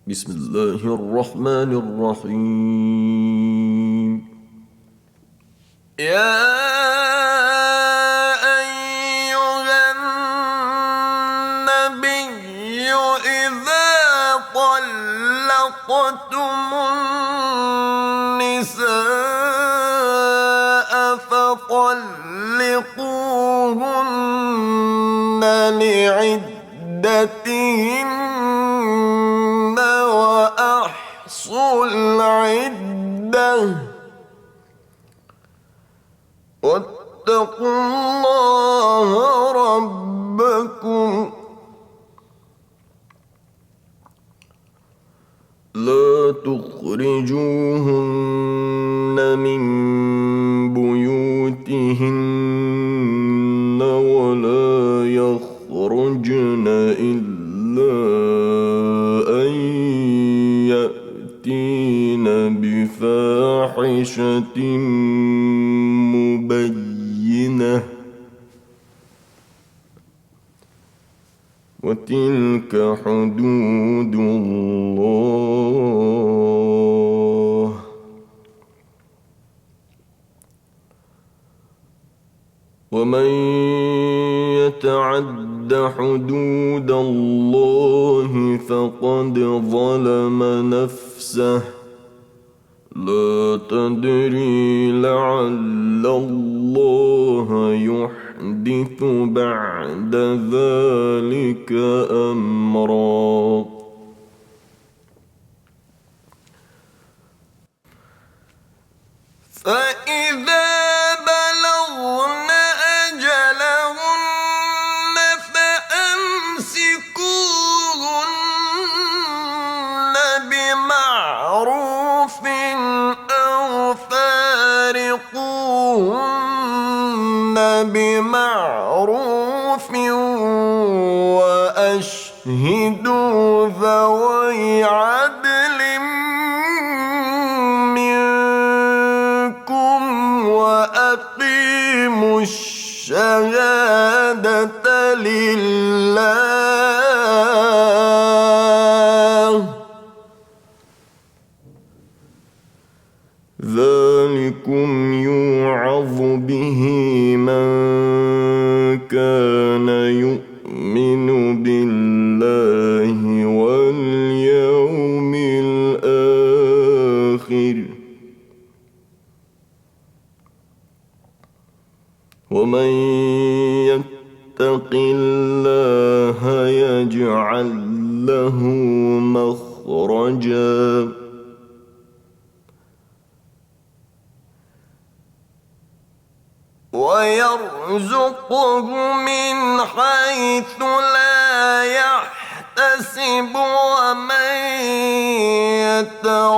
بسم الله الرحمن الرحيم. يا أيها النبي إذا طلقتم النساء فطلقوهن لعدتهن وأحصوا العدة واتقوا الله ربكم لا تخرجوهن من بيوتهن ولا يخرجن إلا أن يأتين بفاحشة مبينة وتلك حدود الله ومن يتعد حدود الله فقد ظلم نفسه لا تدري لعل الله يحدث بعد ذلك أمرا فإذا بلغن أجلهن فأمسكوهن بمعروف أو فارقوهن بمعروف وأشهدوا ذوي عدل منكم وأقيموا الشهادة لله ذلكم يوعظ به من كان يؤمن بالله واليوم الآخر ومن يتق الله يجعل له مخرجا ويرزقه من حيث لا يحتسب ومن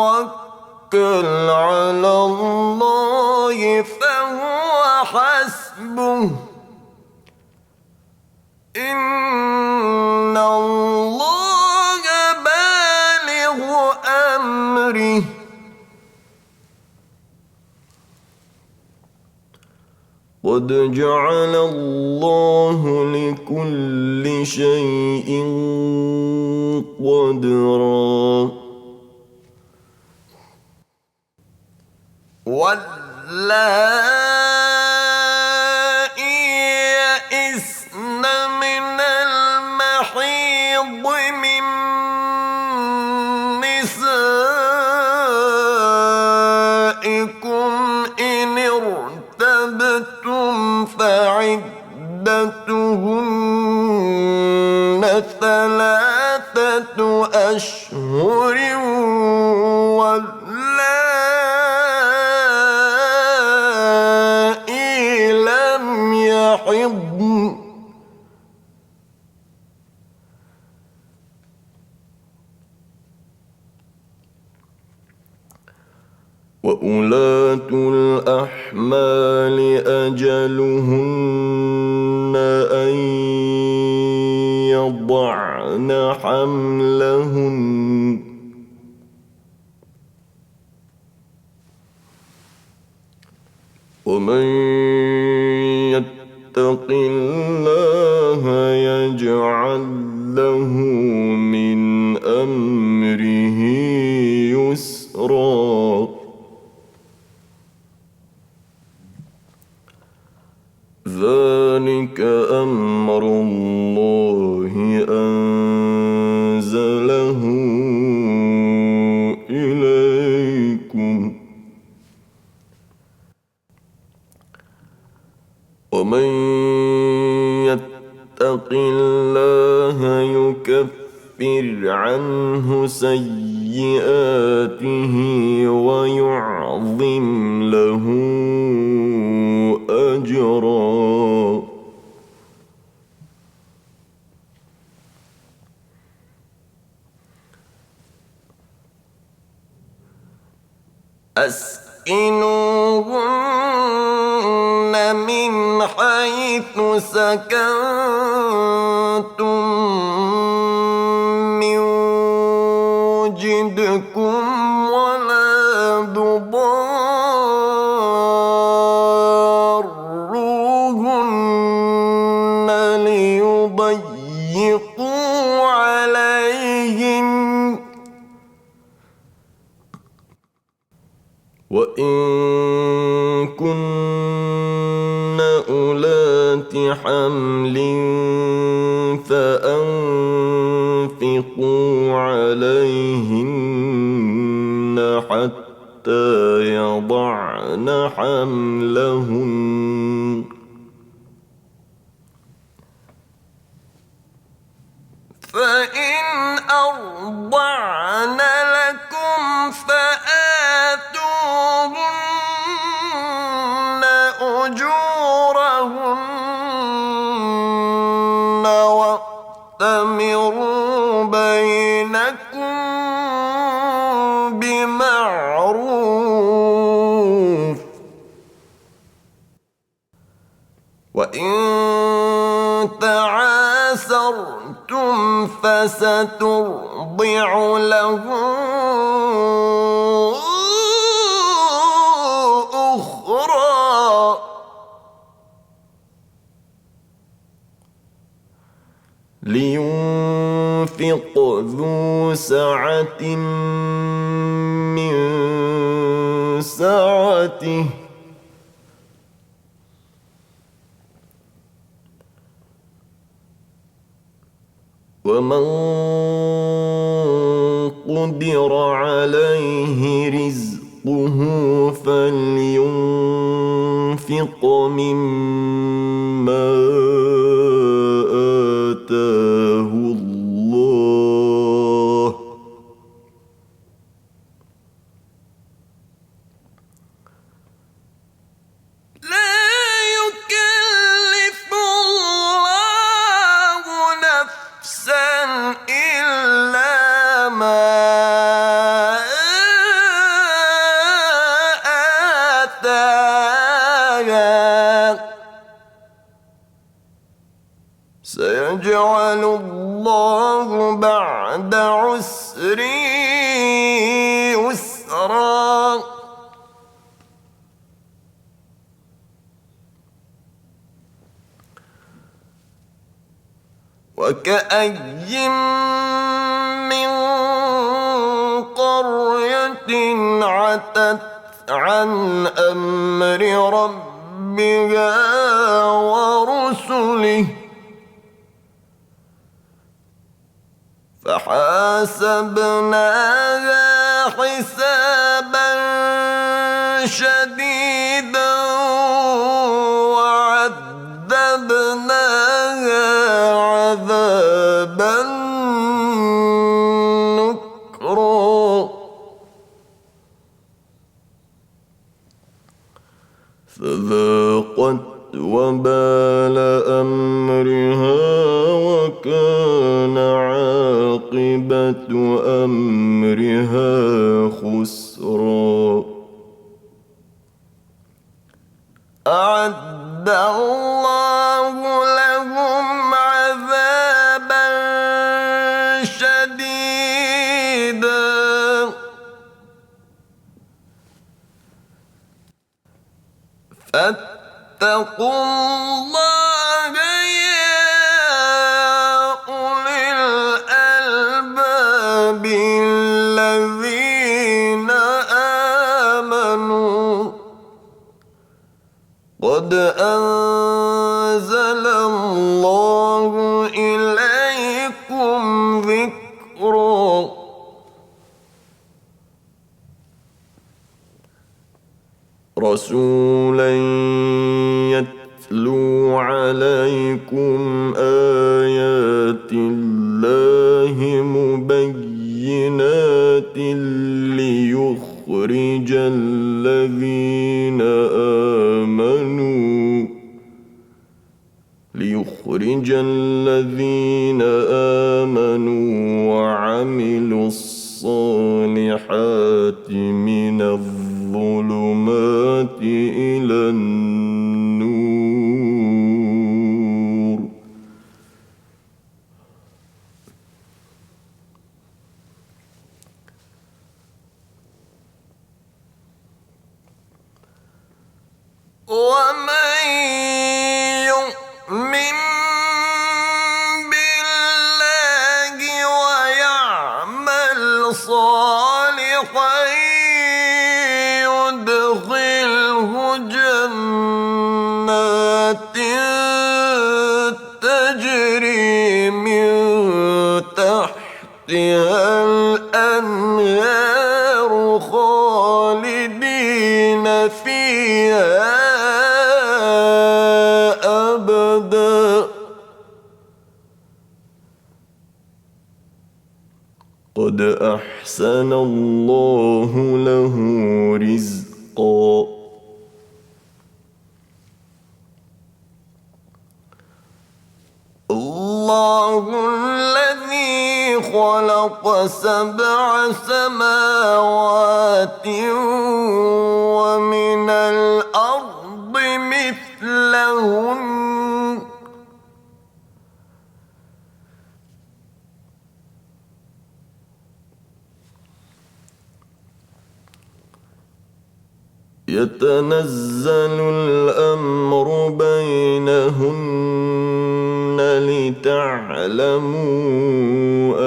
يتوكل على الله فهو حسبه إن الله بالغ أمره قد جعل الله لكل شيء قدرا واللائي يئسن من المحيض من نسائكم إن ارتبتم فعدتهن 3 أشهر واللائي لم يحضن وأولاة الأحمال أجلهن أن يضعن حملهن ومن يتق الله يجعل له من أمره يكفر عنه سيئاته ويعظم له أجرا. أسكنوهن من حيث سكنتم من وجدكم ولا تضاروهن ليضيقوا عليهن، وإن كن أولات حمل فأنفقوا عليهن حتى يضعن حملهن، فإن أرضعن لكم فآتوهن أجورهن وأتمروا بينكم بمعروف، وإن تعاسرتم فسترضع له أخرى، لينفق ذو سعة من سعته، ومن قدر عليه رزقه فلينفق مما آتاه الله، لا يكلف الله نفسا إلا ما آتاها، سيجعل الله بعد عسر يسرا. وكأي من قرية عتت عن أمر ربها ورسله فحاسبناها حسابا شديدا وعذبناها عذابا نكرا، فذاقت وبال أمرها وكان عاقبة أمرها خسرا. أعد الله لهم عذابا شديدا فاتقوا الله يا أولي الألباب الذين آمنوا، قد أنزل الله إليكم ذكرا. رسولا يتلو عليكم آيات الله مبينات ليخرج الذين آمنوا وعملوا الصالحات من الظلمات إلى النور. ومن يؤمن بالله ويعمل صالحا يدخله جنات تجري من تحتها الأنهار خالدين فيها أبدا قد أحسن الله له رزقا. الله الذي خلق 7 سماوات ومن الأرض مثلهن يتنزل الأمر بينهن لتعلموا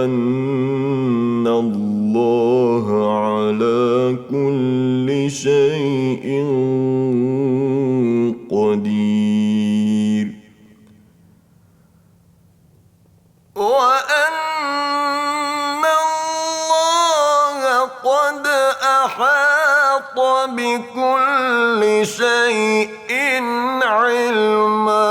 أن الله على كل شيء قدير وأن الله قد أحاط بكل شيء علما